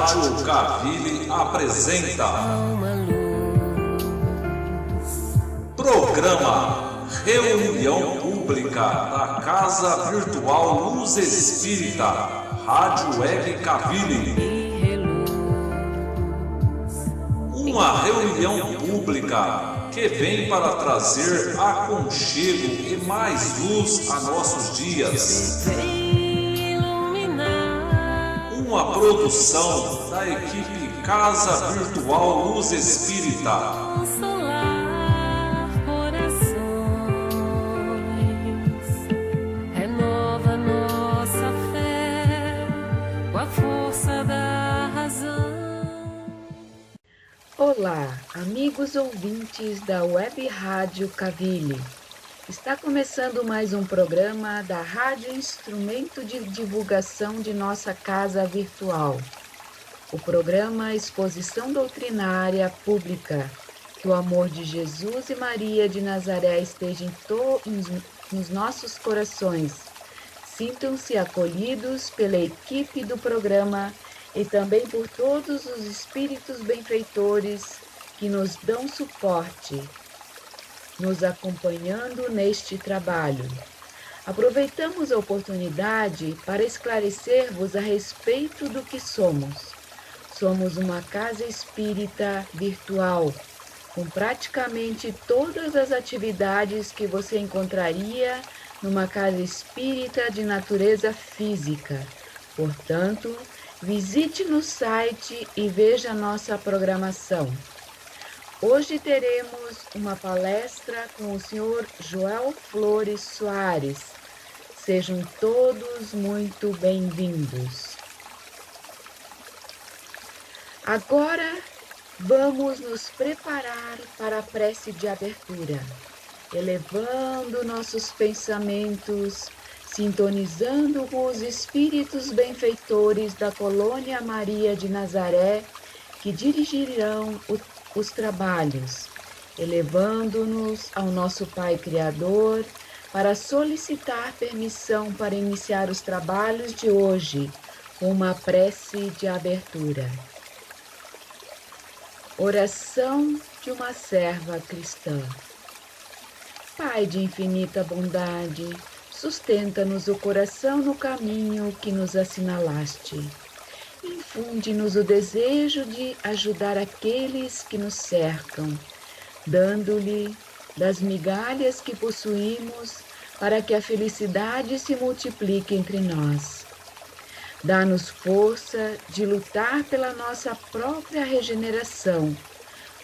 Rádio Cavili apresenta Programa Reunião Pública da Casa Virtual Luz Espírita, Rádio Web Cavili. Uma reunião pública que vem para trazer aconchego e mais luz a nossos dias. Uma produção da equipe Casa Virtual Luz Espírita. Consolar corações, renova nossa fé com a força da razão. Olá, amigos ouvintes da Web Rádio Cavili. Está começando mais um programa da Rádio Instrumento de Divulgação de nossa Casa Virtual. O programa Exposição Doutrinária Pública. Que o amor de Jesus e Maria de Nazaré esteja nos nossos corações. Sintam-se acolhidos pela equipe do programa e também por todos os espíritos benfeitores que nos dão suporte, nos acompanhando neste trabalho. Aproveitamos a oportunidade para esclarecer-vos a respeito do que somos. Somos uma casa espírita virtual, com praticamente todas as atividades que você encontraria numa casa espírita de natureza física. Portanto, visite no site e veja nossa programação. Hoje teremos uma palestra com o Sr. Joel Flores Soares. Sejam todos muito bem-vindos. Agora vamos nos preparar para a prece de abertura, elevando nossos pensamentos, sintonizando com os espíritos benfeitores da Colônia Maria de Nazaré, que dirigirão os trabalhos, elevando-nos ao nosso Pai Criador para solicitar permissão para iniciar os trabalhos de hoje com uma prece de abertura. Oração de uma serva cristã. Pai de infinita bondade, sustenta-nos o coração no caminho que nos assinalaste. Infunde-nos o desejo de ajudar aqueles que nos cercam, dando-lhe das migalhas que possuímos para que a felicidade se multiplique entre nós. Dá-nos força de lutar pela nossa própria regeneração,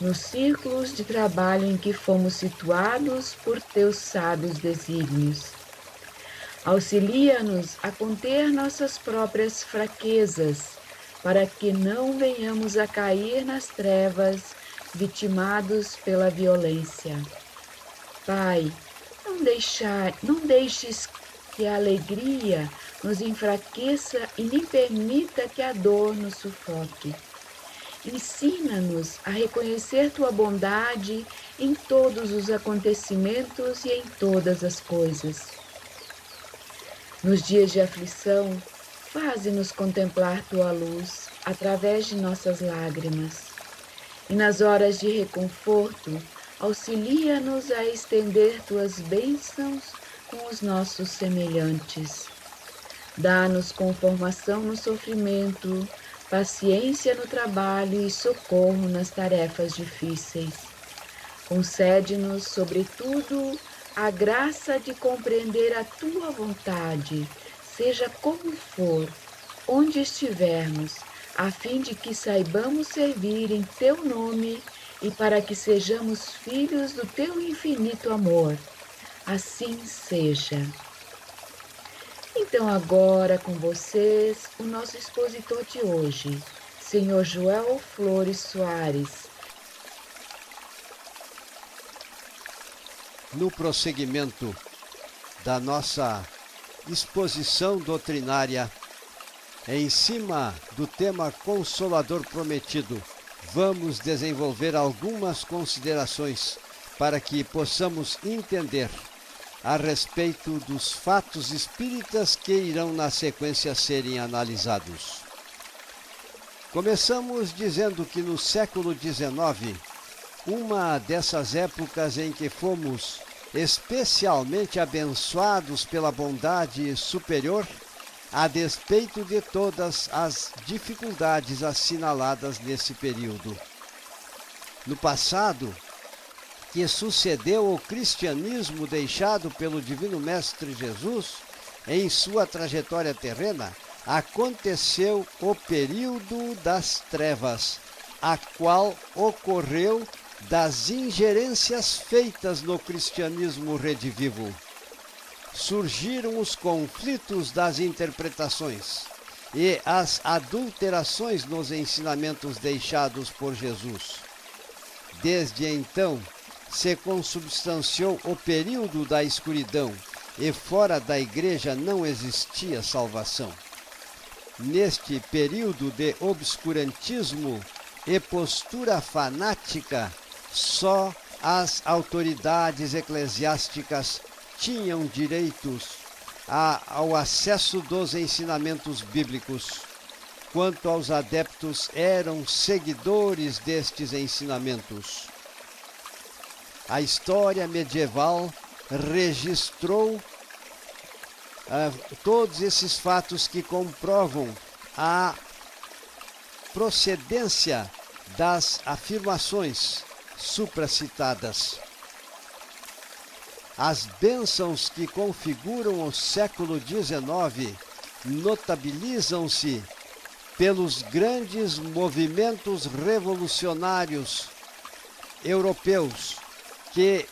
nos círculos de trabalho em que fomos situados por teus sábios desígnios. Auxilia-nos a conter nossas próprias fraquezas, para que não venhamos a cair nas trevas, vitimados pela violência. Pai, não deixes que a alegria nos enfraqueça e nem permita que a dor nos sufoque. Ensina-nos a reconhecer tua bondade em todos os acontecimentos e em todas as coisas. Nos dias de aflição, faze-nos contemplar tua luz através de nossas lágrimas. E nas horas de reconforto, auxilia-nos a estender tuas bênçãos com os nossos semelhantes. Dá-nos conformação no sofrimento, paciência no trabalho e socorro nas tarefas difíceis. Concede-nos, sobretudo, a graça de compreender a tua vontade, seja como for, onde estivermos, a fim de que saibamos servir em teu nome e para que sejamos filhos do teu infinito amor. Assim seja. Então agora com vocês, o nosso expositor de hoje, Sr. Joel Flores Soares. No prosseguimento da nossa exposição doutrinária, em cima do tema Consolador Prometido, vamos desenvolver algumas considerações para que possamos entender a respeito dos fatos espíritas que irão na sequência serem analisados. Começamos dizendo que no século XIX, uma dessas épocas em que fomos especialmente abençoados pela bondade superior, a despeito de todas as dificuldades assinaladas nesse período. No passado, que sucedeu ao cristianismo deixado pelo Divino Mestre Jesus em sua trajetória terrena, aconteceu o período das trevas, a qual ocorreu das ingerências feitas no cristianismo redivivo. Surgiram os conflitos das interpretações e as adulterações nos ensinamentos deixados por Jesus. Desde então, se consubstanciou o período da escuridão e fora da igreja não existia salvação. Neste período de obscurantismo e postura fanática, só as autoridades eclesiásticas tinham direitos ao acesso dos ensinamentos bíblicos. Quanto aos adeptos, eram seguidores destes ensinamentos. A história medieval registrou todos esses fatos que comprovam a procedência das afirmações supracitadas. As bênçãos que configuram o século XIX notabilizam-se pelos grandes movimentos revolucionários europeus que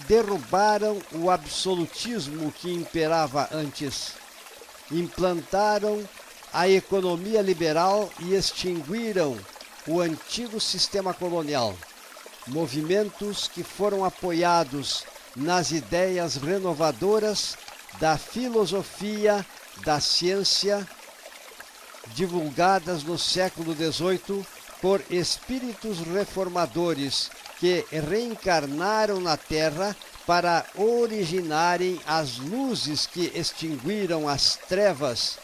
derrubaram o absolutismo que imperava antes, implantaram a economia liberal e extinguiram o antigo sistema colonial. Movimentos que foram apoiados nas ideias renovadoras da filosofia, da ciência, divulgadas no século XVIII por espíritos reformadores que reencarnaram na Terra para originarem as luzes que extinguiram as trevas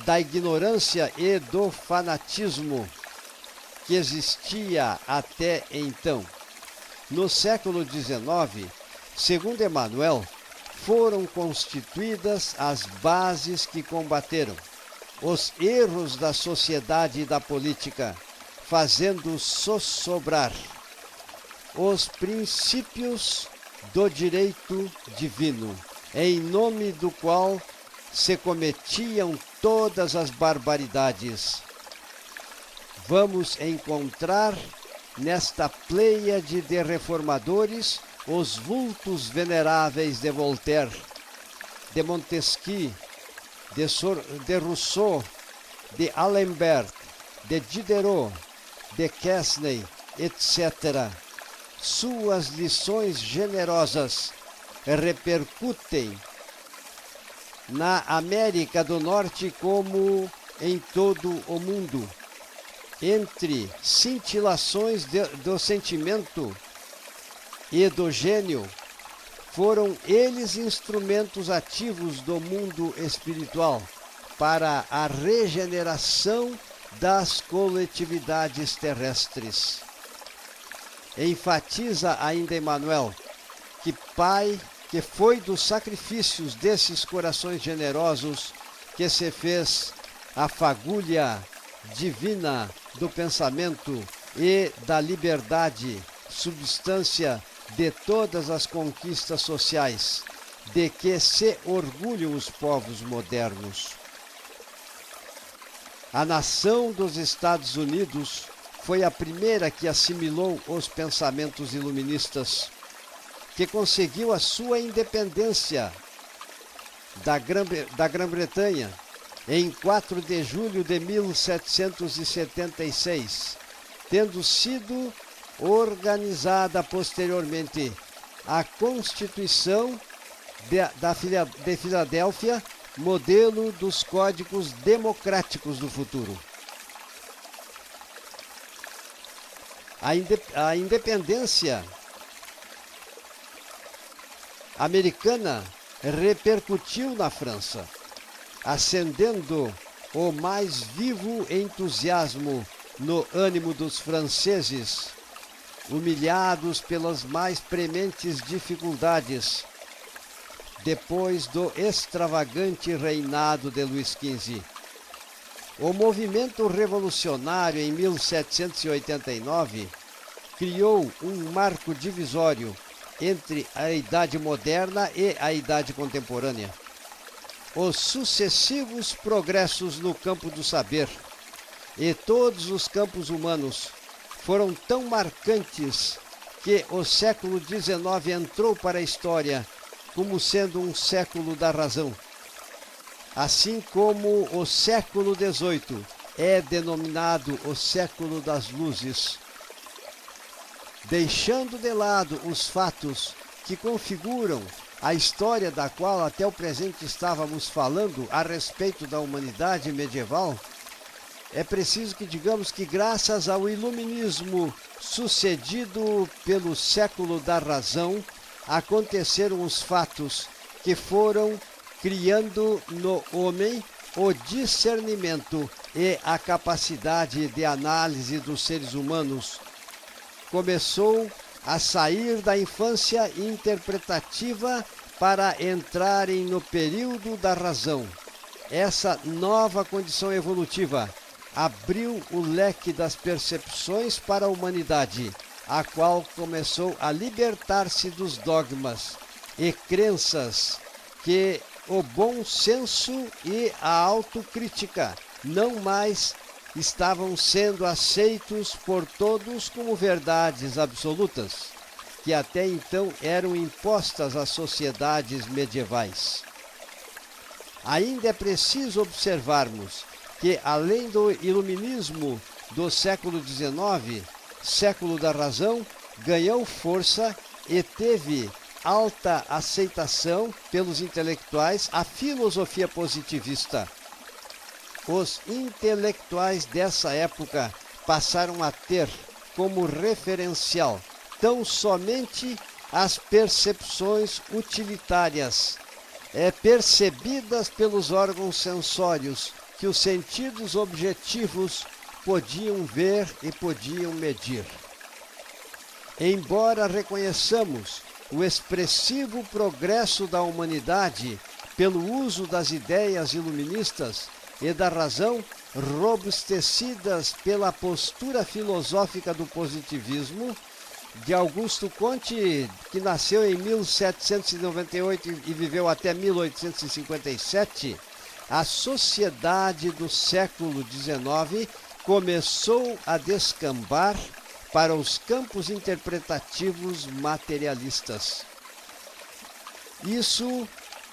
da ignorância e do fanatismo que existia até então. No século XIX, segundo Emmanuel, foram constituídas as bases que combateram os erros da sociedade e da política, fazendo sossobrar os princípios do direito divino, em nome do qual se cometiam todas as barbaridades. Vamos encontrar nesta pleiade de reformadores os vultos veneráveis de Voltaire, de Montesquieu, de Rousseau, de Alembert, de Diderot, de Quesnay, etc. Suas lições generosas repercutem na América do Norte como em todo o mundo. Entre cintilações do sentimento e do gênio, foram eles instrumentos ativos do mundo espiritual para a regeneração das coletividades terrestres. Enfatiza ainda Emmanuel que foi dos sacrifícios desses corações generosos que se fez a fagulha divina do pensamento e da liberdade, substância de todas as conquistas sociais, de que se orgulham os povos modernos. A nação dos Estados Unidos foi a primeira que assimilou os pensamentos iluministas, que conseguiu a sua independência da Grã-Bretanha em 4 de julho de 1776, tendo sido organizada posteriormente a Constituição de Filadélfia, modelo dos códigos democráticos do futuro. A independência americana repercutiu na França, acendendo o mais vivo entusiasmo no ânimo dos franceses, humilhados pelas mais prementes dificuldades, depois do extravagante reinado de Luís XV. O movimento revolucionário em 1789 criou um marco divisório entre a Idade Moderna e a Idade Contemporânea. Os sucessivos progressos no campo do saber e todos os campos humanos foram tão marcantes que o século XIX entrou para a história como sendo um século da razão, assim como o século XVIII é denominado o século das luzes. Deixando de lado os fatos que configuram a história da qual até o presente estávamos falando a respeito da humanidade medieval, é preciso que digamos que graças ao iluminismo sucedido pelo século da razão, aconteceram os fatos que foram criando no homem o discernimento e a capacidade de análise dos seres humanos. Começou a sair da infância interpretativa para entrarem no período da razão. Essa nova condição evolutiva abriu o leque das percepções para a humanidade, a qual começou a libertar-se dos dogmas e crenças que o bom senso e a autocrítica não mais estavam sendo aceitos por todos como verdades absolutas, que até então eram impostas às sociedades medievais. Ainda é preciso observarmos que, além do iluminismo do século XIX, século da razão, ganhou força e teve alta aceitação pelos intelectuais a filosofia positivista. Os intelectuais dessa época passaram a ter como referencial tão somente as percepções utilitárias, percebidas pelos órgãos sensórios, que os sentidos objetivos podiam ver e podiam medir. Embora reconheçamos o expressivo progresso da humanidade pelo uso das ideias iluministas e da razão, robustecidas pela postura filosófica do positivismo, de Augusto Comte, que nasceu em 1798 e viveu até 1857, a sociedade do século XIX começou a descambar para os campos interpretativos materialistas. Isso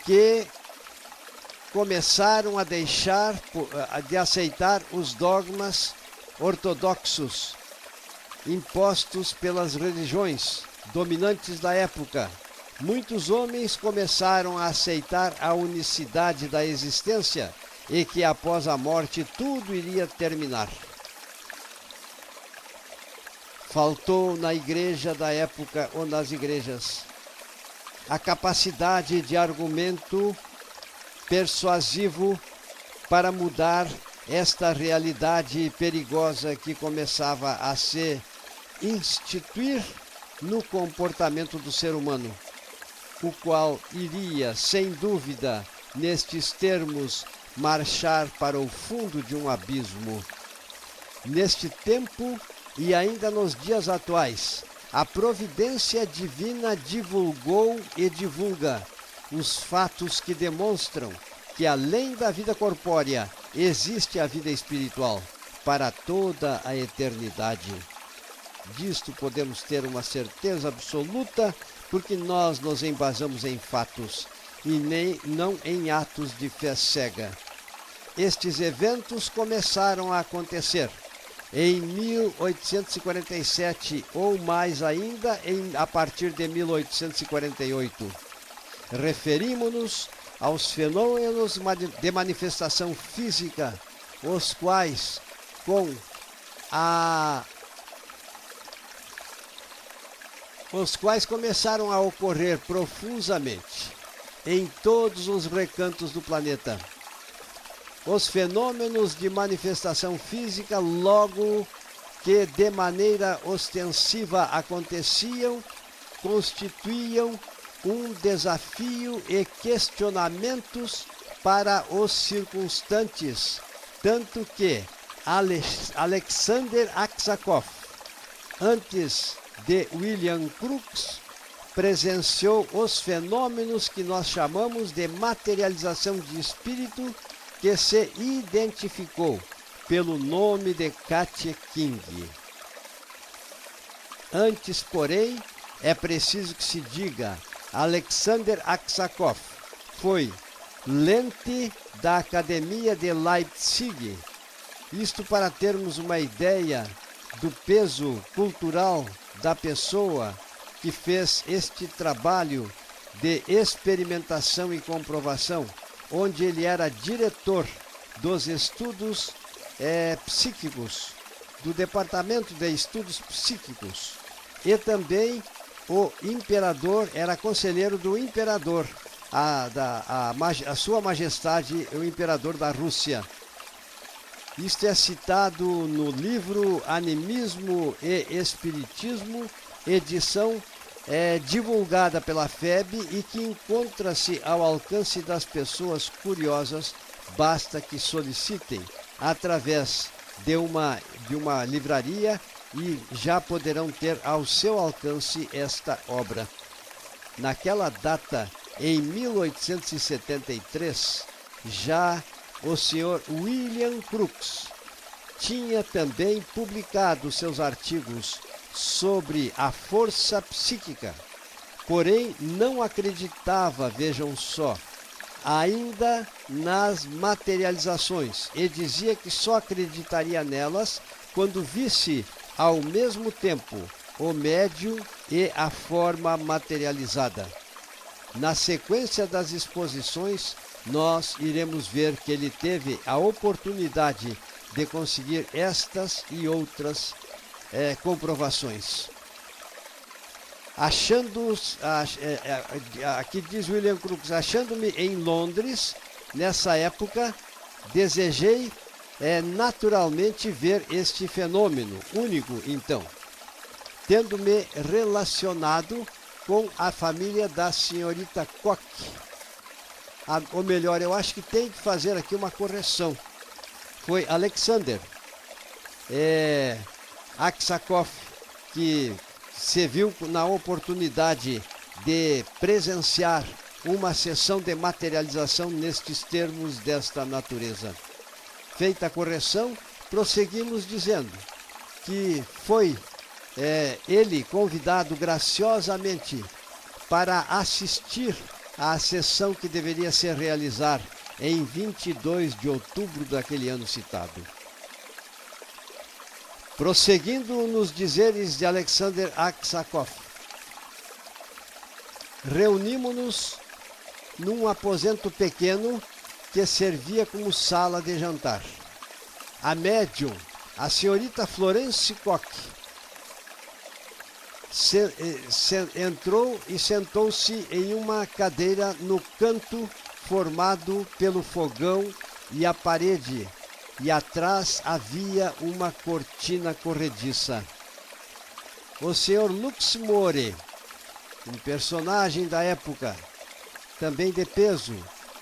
que começaram a deixar de aceitar os dogmas ortodoxos impostos pelas religiões dominantes da época. Muitos homens começaram a aceitar a unicidade da existência e que após a morte tudo iria terminar. Faltou na igreja da época ou nas igrejas a capacidade de argumento persuasivo para mudar esta realidade perigosa que começava a se instituir no comportamento do ser humano, o qual iria, sem dúvida, nestes termos, marchar para o fundo de um abismo. Neste tempo e ainda nos dias atuais, a providência divina divulgou e divulga os fatos que demonstram que além da vida corpórea existe a vida espiritual para toda a eternidade. Disto podemos ter uma certeza absoluta, porque nós nos embasamos em fatos e não em atos de fé cega. Estes eventos começaram a acontecer em 1847 ou mais ainda a partir de 1848. Referimos-nos aos fenômenos de manifestação física, os quais começaram a ocorrer profusamente em todos os recantos do planeta. os fenômenos de manifestação física, logo que de maneira ostensiva aconteciam, constituíam um desafio e questionamentos para os circunstantes, tanto que Alexander Aksakov, antes de William Crookes, presenciou os fenômenos que nós chamamos de materialização de espírito, que se identificou pelo nome de Katje King. Antes, porém, é preciso que se diga, Alexander Aksakov foi lente da Academia de Leipzig, isto para termos uma ideia do peso cultural da pessoa que fez este trabalho de experimentação e comprovação, onde ele era diretor dos estudos psíquicos, do Departamento de Estudos Psíquicos, e também o imperador, era conselheiro do imperador, a sua majestade, o imperador da Rússia. Isto é citado no livro Animismo e Espiritismo, edição divulgada pela FEB e que encontra-se ao alcance das pessoas curiosas, basta que solicitem através de uma livraria e já poderão ter ao seu alcance esta obra. Naquela data, em 1873, já o senhor William Crookes tinha também publicado seus artigos sobre a força psíquica, porém não acreditava, vejam só, ainda nas materializações, e dizia que só acreditaria nelas quando visse ao mesmo tempo o médium e a forma materializada. Na sequência das exposições, nós iremos ver que ele teve a oportunidade de conseguir estas e outras comprovações. Aqui diz William Crookes, achando-me em Londres, nessa época, desejei naturalmente ver este fenômeno, único então, tendo-me relacionado com a família da senhorita Koch. Ou melhor, eu acho que tem que fazer aqui uma correção. Foi Alexander Aksakov que se viu na oportunidade de presenciar uma sessão de materialização nestes termos desta natureza. Feita a correção, prosseguimos dizendo que foi ele convidado graciosamente para assistir à sessão que deveria se realizar em 22 de outubro daquele ano citado. Prosseguindo nos dizeres de Alexander Aksakov, reunimos-nos num aposento pequeno que servia como sala de jantar. A médium, a senhorita Florence Koch, entrou e sentou-se em uma cadeira no canto formado pelo fogão e a parede, e atrás havia uma cortina corrediça. O senhor Luxemore, um personagem da época, também de peso,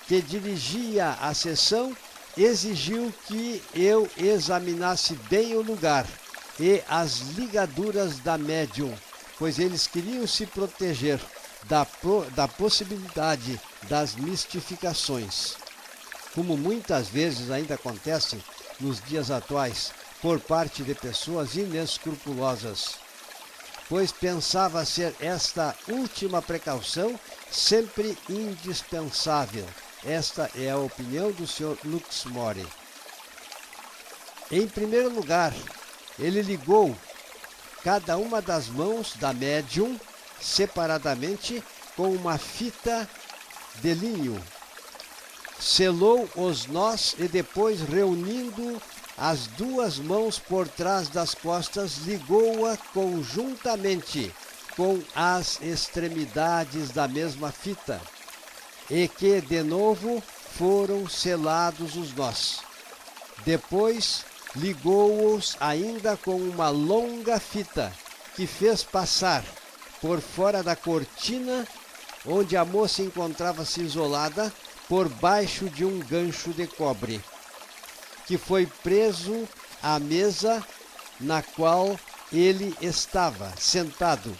que dirigia a sessão, exigiu que eu examinasse bem o lugar e as ligaduras da médium, pois eles queriam se proteger da possibilidade das mistificações, como muitas vezes ainda acontece nos dias atuais, por parte de pessoas inescrupulosas, pois pensava ser esta última precaução sempre indispensável. Esta é a opinião do Sr. Luxemore. Em primeiro lugar, ele ligou cada uma das mãos da médium separadamente com uma fita de linho. Selou os nós e depois, reunindo as duas mãos por trás das costas, ligou-a conjuntamente com as extremidades da mesma fita, e que, de novo, foram selados os nós. Depois ligou-os ainda com uma longa fita, que fez passar por fora da cortina onde a moça encontrava-se isolada, por baixo de um gancho de cobre, que foi preso à mesa na qual ele estava sentado.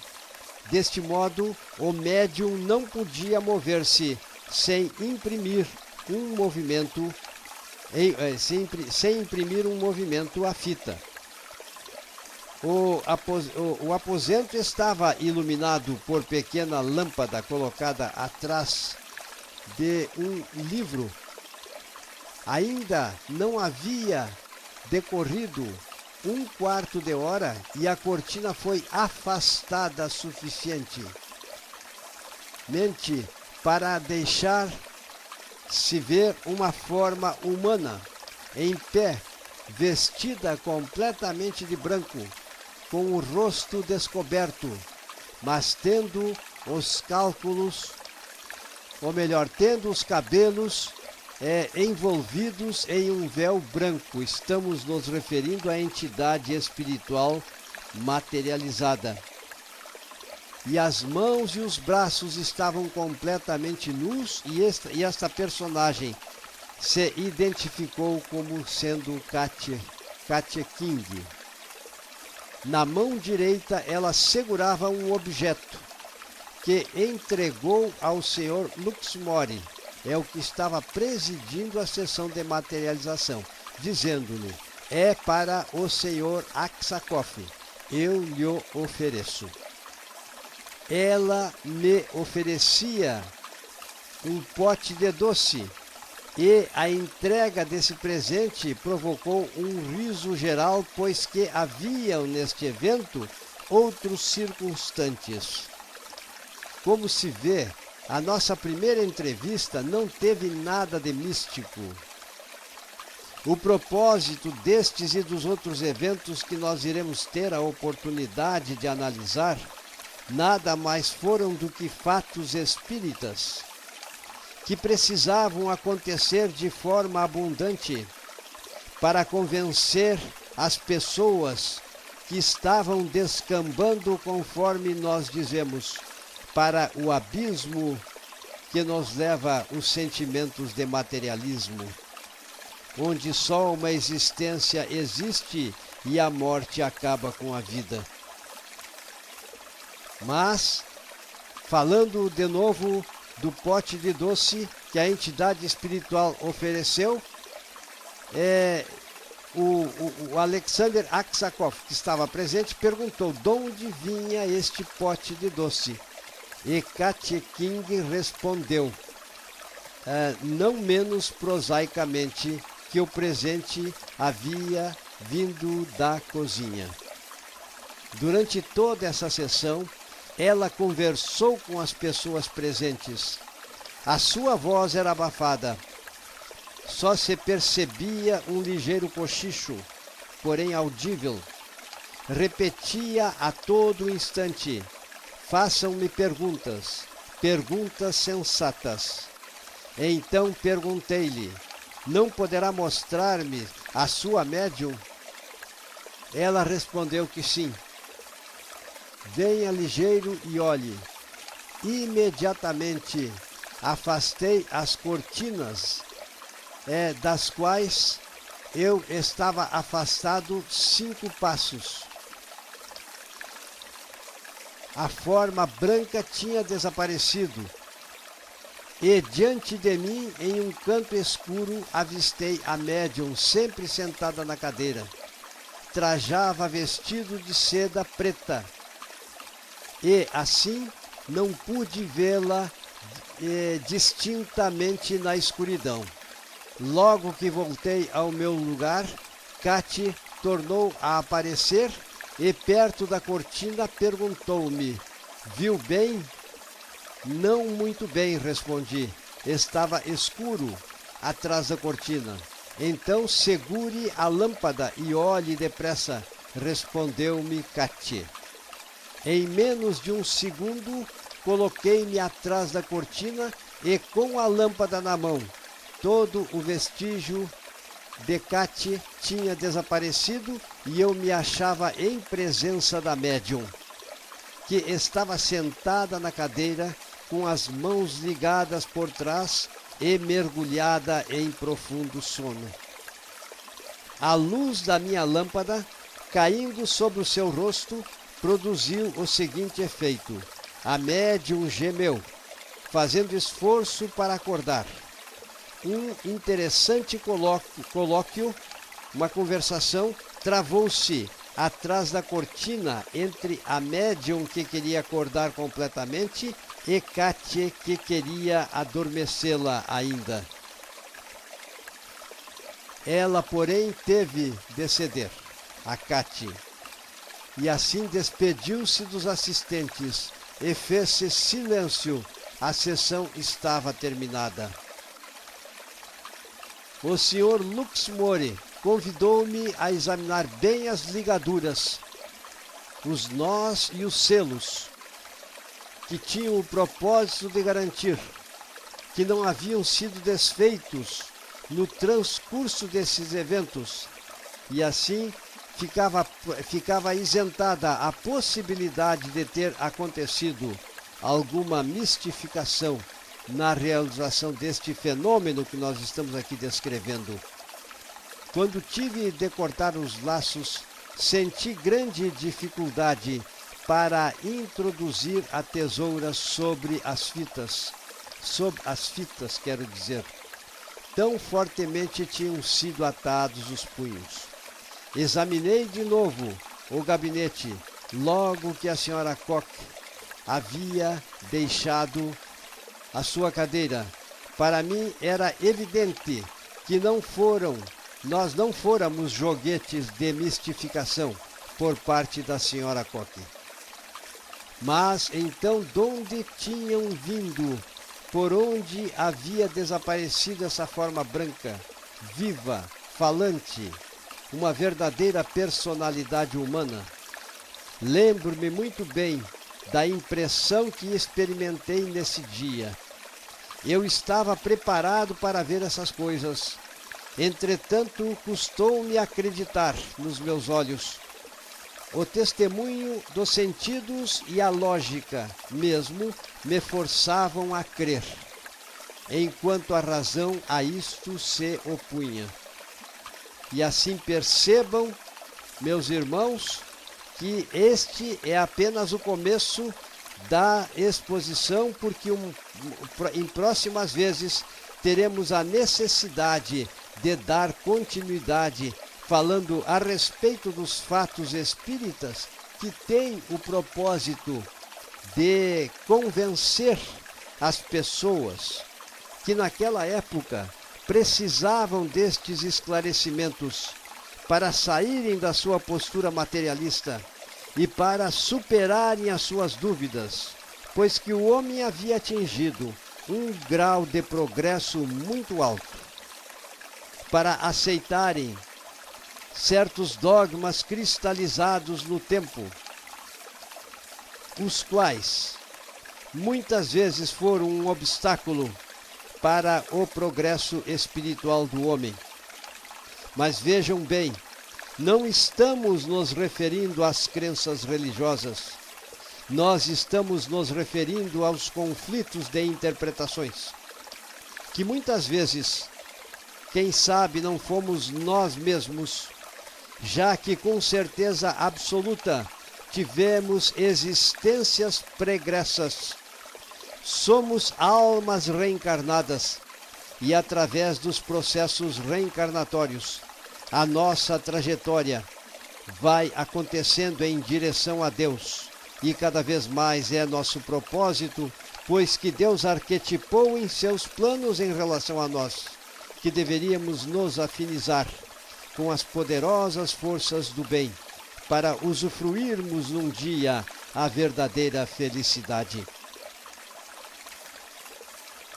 Deste modo, o médium não podia mover-se sem imprimir um movimento à fita. O aposento estava iluminado por pequena lâmpada colocada atrás de um livro. Ainda não havia decorrido um quarto de hora e a cortina foi afastada suficientemente para deixar-se ver uma forma humana em pé, vestida completamente de branco, com o rosto descoberto, mas tendo os cabelos envolvidos em um véu branco. Estamos nos referindo à entidade espiritual materializada. E as mãos e os braços estavam completamente nus, e esta personagem se identificou como sendo Katia King. Na mão direita ela segurava um objeto que entregou ao Sr. Luxmore, o que estava presidindo a sessão de materialização, dizendo-lhe: é para o Sr. Aksakoff, eu lhe ofereço. Ela me oferecia um pote de doce, e a entrega desse presente provocou um riso geral, pois que haviam neste evento outros circunstantes. Como se vê, a nossa primeira entrevista não teve nada de místico. O propósito destes e dos outros eventos que nós iremos ter a oportunidade de analisar nada mais foram do que fatos espíritas que precisavam acontecer de forma abundante para convencer as pessoas que estavam descambando, conforme nós dizemos, para o abismo que nos leva os sentimentos de materialismo, onde só uma existência existe e a morte acaba com a vida. Mas, falando de novo do pote de doce que a entidade espiritual ofereceu, o Alexander Aksakoff, que estava presente, perguntou de onde vinha este pote de doce. E Katia King respondeu, não menos prosaicamente, que o presente havia vindo da cozinha. Durante toda essa sessão, ela conversou com as pessoas presentes. A sua voz era abafada. Só se percebia um ligeiro cochicho, porém audível. Repetia a todo instante: façam-me perguntas, perguntas sensatas. Então perguntei-lhe: não poderá mostrar-me a sua médium? Ela respondeu que sim. Venha ligeiro e olhe. Imediatamente afastei as cortinas, das quais eu estava afastado 5 passos. A forma branca tinha desaparecido, e diante de mim, em um canto escuro, avistei a médium sempre sentada na cadeira. Trajava vestido de seda preta, e assim não pude vê-la distintamente na escuridão. Logo que voltei ao meu lugar, Katia tornou a aparecer e perto da cortina perguntou-me: viu bem? Não muito bem, respondi. Estava escuro atrás da cortina. Então segure a lâmpada e olhe depressa, respondeu-me Katia. Em menos de um segundo, coloquei-me atrás da cortina e, com a lâmpada na mão, todo o vestígio de Katy tinha desaparecido e eu me achava em presença da médium, que estava sentada na cadeira com as mãos ligadas por trás e mergulhada em profundo sono. A luz da minha lâmpada, caindo sobre o seu rosto, produziu o seguinte efeito. A médium gemeu, fazendo esforço para acordar. Um interessante colóquio, uma conversação, travou-se atrás da cortina entre a médium que queria acordar completamente e Katy que queria adormecê-la ainda. Ela, porém, teve de ceder, a Katy, e assim despediu-se dos assistentes e fez-se silêncio. A sessão estava terminada. O Sr. Luxmore convidou-me a examinar bem as ligaduras, os nós e os selos, que tinham o propósito de garantir que não haviam sido desfeitos no transcurso desses eventos, e assim ficava isentada a possibilidade de ter acontecido alguma mistificação na realização deste fenômeno que nós estamos aqui descrevendo. Quando tive de cortar os laços, senti grande dificuldade para introduzir a tesoura sobre as fitas, quero dizer. Tão fortemente tinham sido atados os punhos. Examinei de novo o gabinete, logo que a senhora Koch havia deixado a sua cadeira. Para mim era evidente que nós não fôramos joguetes de mistificação por parte da senhora Koch. Mas então de onde tinham vindo, por onde havia desaparecido essa forma branca, viva, falante, uma verdadeira personalidade humana? Lembro-me muito bem da impressão que experimentei nesse dia. Eu estava preparado para ver essas coisas. Entretanto, custou-me acreditar nos meus olhos. O testemunho dos sentidos e a lógica mesmo me forçavam a crer, enquanto a razão a isto se opunha. E assim percebam, meus irmãos, que este é apenas o começo da exposição, porque em próximas vezes teremos a necessidade de dar continuidade, falando a respeito dos fatos espíritas, que tem o propósito de convencer as pessoas que naquela época precisavam destes esclarecimentos para saírem da sua postura materialista e para superarem as suas dúvidas, pois que o homem havia atingido um grau de progresso muito alto para aceitarem certos dogmas cristalizados no tempo, os quais muitas vezes foram um obstáculo para o progresso espiritual do homem. Mas vejam bem, não estamos nos referindo às crenças religiosas, nós estamos nos referindo aos conflitos de interpretações, que muitas vezes, quem sabe, não fomos nós mesmos, já que com certeza absoluta tivemos existências pregressas. Somos almas reencarnadas e através dos processos reencarnatórios, a nossa trajetória vai acontecendo em direção a Deus e cada vez mais é nosso propósito, pois que Deus arquetipou em seus planos em relação a nós, que deveríamos nos afinizar com as poderosas forças do bem, para usufruirmos num dia a verdadeira felicidade.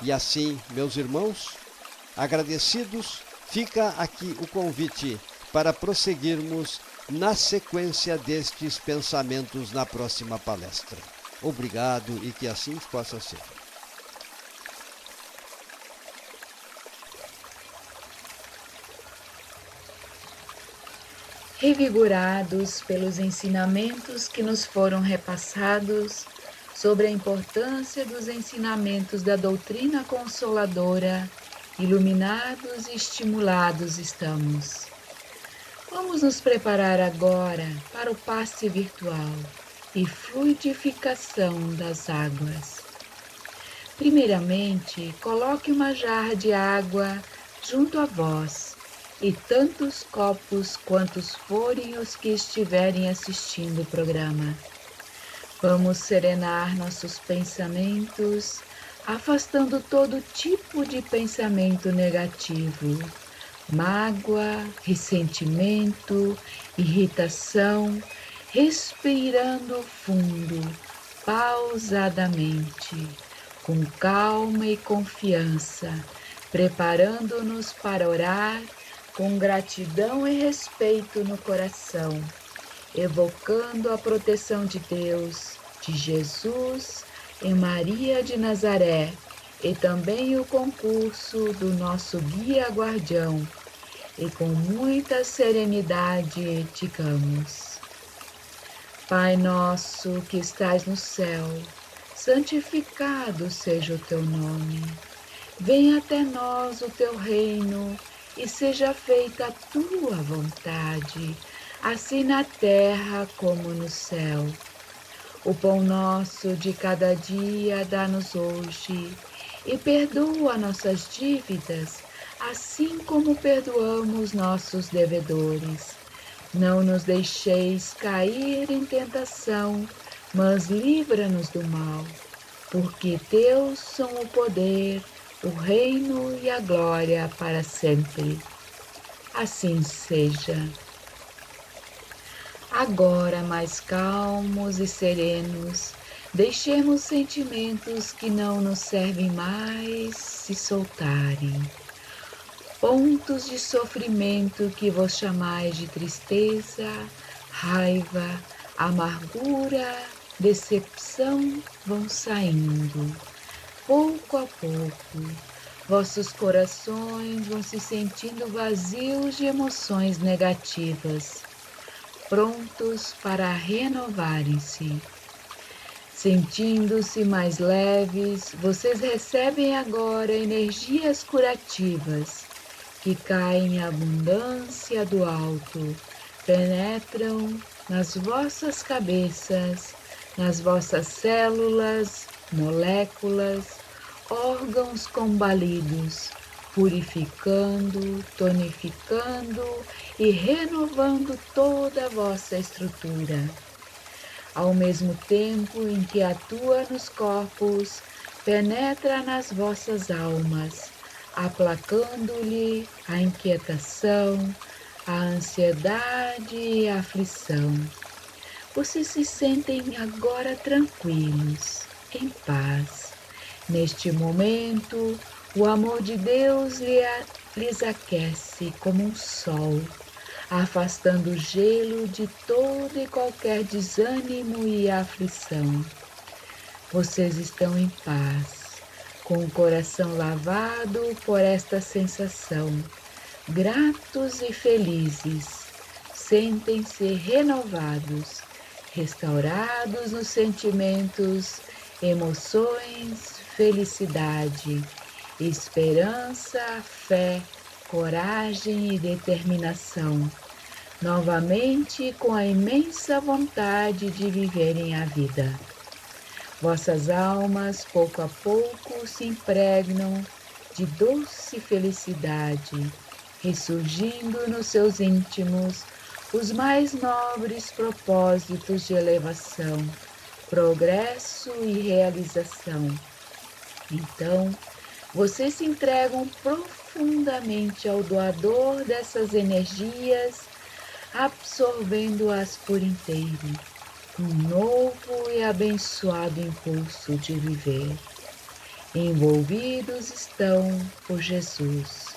E assim, meus irmãos, agradecidos, fica aqui o convite para prosseguirmos na sequência destes pensamentos na próxima palestra. Obrigado e que assim possa ser. revigorados pelos ensinamentos que nos foram repassados sobre a importância dos ensinamentos da doutrina consoladora, iluminados e estimulados estamos. Vamos nos preparar agora para o passe virtual e fluidificação das águas. Primeiramente, coloque uma jarra de água junto a vós e tantos copos quantos forem os que estiverem assistindo o programa. Vamos serenar nossos pensamentos, afastando todo tipo de pensamento negativo, mágoa, ressentimento, irritação, respirando fundo, pausadamente, com calma e confiança, preparando-nos para orar com gratidão e respeito no coração, evocando a proteção de Deus, de Jesus e Maria de Nazaré, e também o concurso do nosso guia guardião, e com muita serenidade digamos: Pai nosso que estás no céu, santificado seja o teu nome. Venha até nós o teu reino e seja feita a tua vontade, assim na terra como no céu. O pão nosso de cada dia dá-nos hoje e perdoa nossas dívidas, assim como perdoamos nossos devedores. Não nos deixeis cair em tentação, mas livra-nos do mal, porque teus são o poder, o reino e a glória para sempre. Assim seja. Agora, mais calmos e serenos, deixemos sentimentos que não nos servem mais se soltarem. Pontos de sofrimento que vos chamais de tristeza, raiva, amargura, decepção vão saindo. Pouco a pouco, vossos corações vão se sentindo vazios de emoções negativas, prontos para renovarem-se. Sentindo-se mais leves, vocês recebem agora energias curativas que caem em abundância do alto, penetram nas vossas cabeças, nas vossas células, moléculas, órgãos combalidos, purificando, tonificando e renovando toda a vossa estrutura. Ao mesmo tempo em que atua nos corpos, penetra nas vossas almas, aplacando-lhe a inquietação, a ansiedade e a aflição. Vocês se sentem agora tranquilos, em paz. Neste momento, o amor de Deus lhes aquece como um sol, afastando o gelo de todo e qualquer desânimo e aflição. Vocês estão em paz, com o coração lavado por esta sensação, gratos e felizes, sentem-se renovados, restaurados nos sentimentos, emoções, felicidade, esperança, fé, coragem e determinação, novamente com a imensa vontade de viverem a vida. Vossas almas, pouco a pouco, se impregnam de doce felicidade, ressurgindo nos seus íntimos os mais nobres propósitos de elevação, progresso e realização. Então, vocês se entregam profundamente ao doador dessas energias, absorvendo-as por inteiro, um novo e abençoado impulso de viver. Envolvidos estão por Jesus,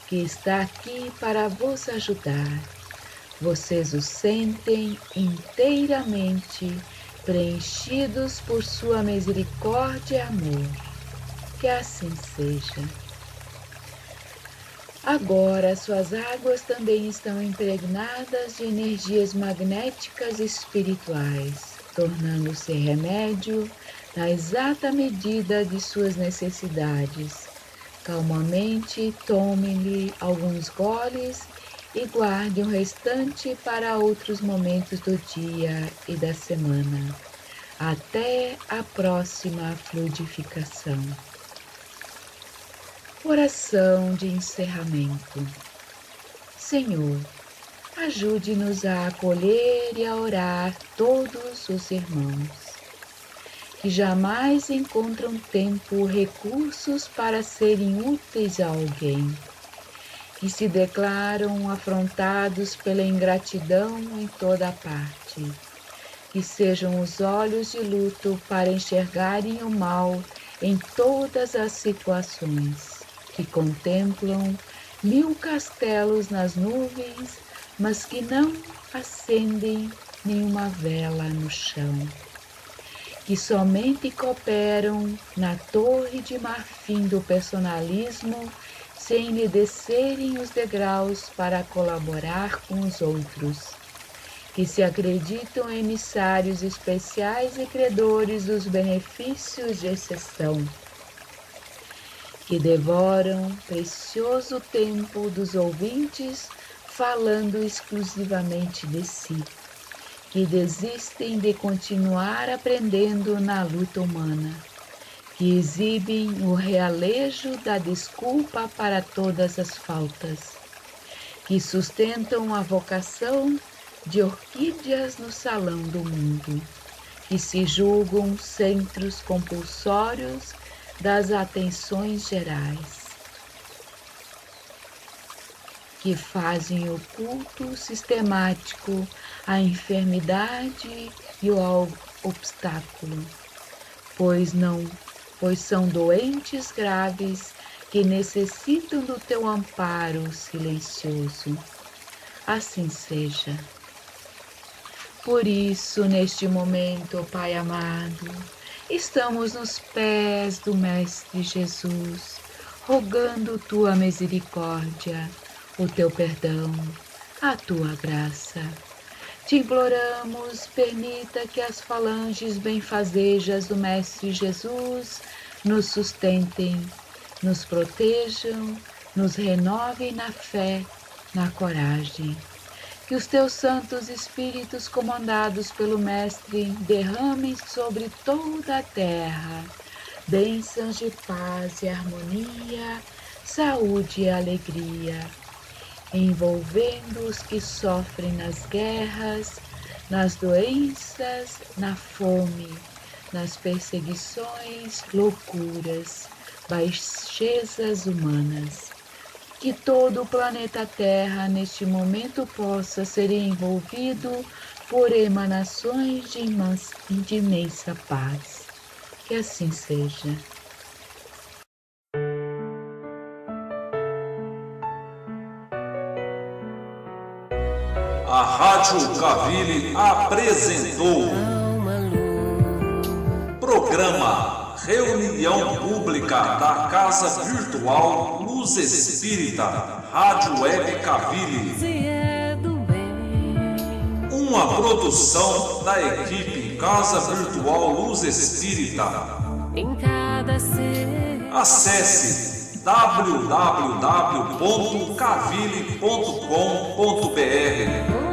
que está aqui para vos ajudar. Vocês o sentem inteiramente preenchidos por sua misericórdia e amor. Que assim seja. Agora, suas águas também estão impregnadas de energias magnéticas espirituais, tornando-se remédio na exata medida de suas necessidades. Calmamente, tome-lhe alguns goles e guarde o restante para outros momentos do dia e da semana, até a próxima fluidificação. Oração de encerramento. Senhor, ajude-nos a acolher e a orar todos os irmãos, que jamais encontram tempo ou recursos para serem úteis a alguém, que se declaram afrontados pela ingratidão em toda parte, que sejam os olhos de luto para enxergarem o mal em todas as situações, que contemplam 1000 castelos nas nuvens, mas que não acendem nenhuma vela no chão, que somente cooperam na torre de marfim do personalismo, sem lhe descerem os degraus para colaborar com os outros, que se acreditam emissários especiais e credores dos benefícios de exceção, que devoram precioso tempo dos ouvintes falando exclusivamente de si, que desistem de continuar aprendendo na luta humana, que exibem o realejo da desculpa para todas as faltas, que sustentam a vocação de orquídeas no salão do mundo, que se julgam centros compulsórios das atenções gerais, que fazem o culto sistemático à enfermidade e ao obstáculo, pois são doentes graves que necessitam do teu amparo silencioso. Assim seja. Por isso, neste momento, Pai amado, estamos nos pés do Mestre Jesus, rogando tua misericórdia, o teu perdão, a tua graça. Te imploramos, permita que as falanges benfazejas do Mestre Jesus nos sustentem, nos protejam, nos renovem na fé, na coragem. Que os teus santos espíritos comandados pelo Mestre derramem sobre toda a terra bênçãos de paz e harmonia, saúde e alegria, envolvendo os que sofrem nas guerras, nas doenças, na fome, nas perseguições, loucuras, baixezas humanas. Que todo o planeta Terra neste momento possa ser envolvido por emanações de imensa paz. Que assim seja. A Rádio Cavili apresentou programa Reunião Pública da Casa Virtual Luz Espírita, Rádio Web Cavili. Uma produção da equipe Casa Virtual Luz Espírita. Acesse www.cavili.com.br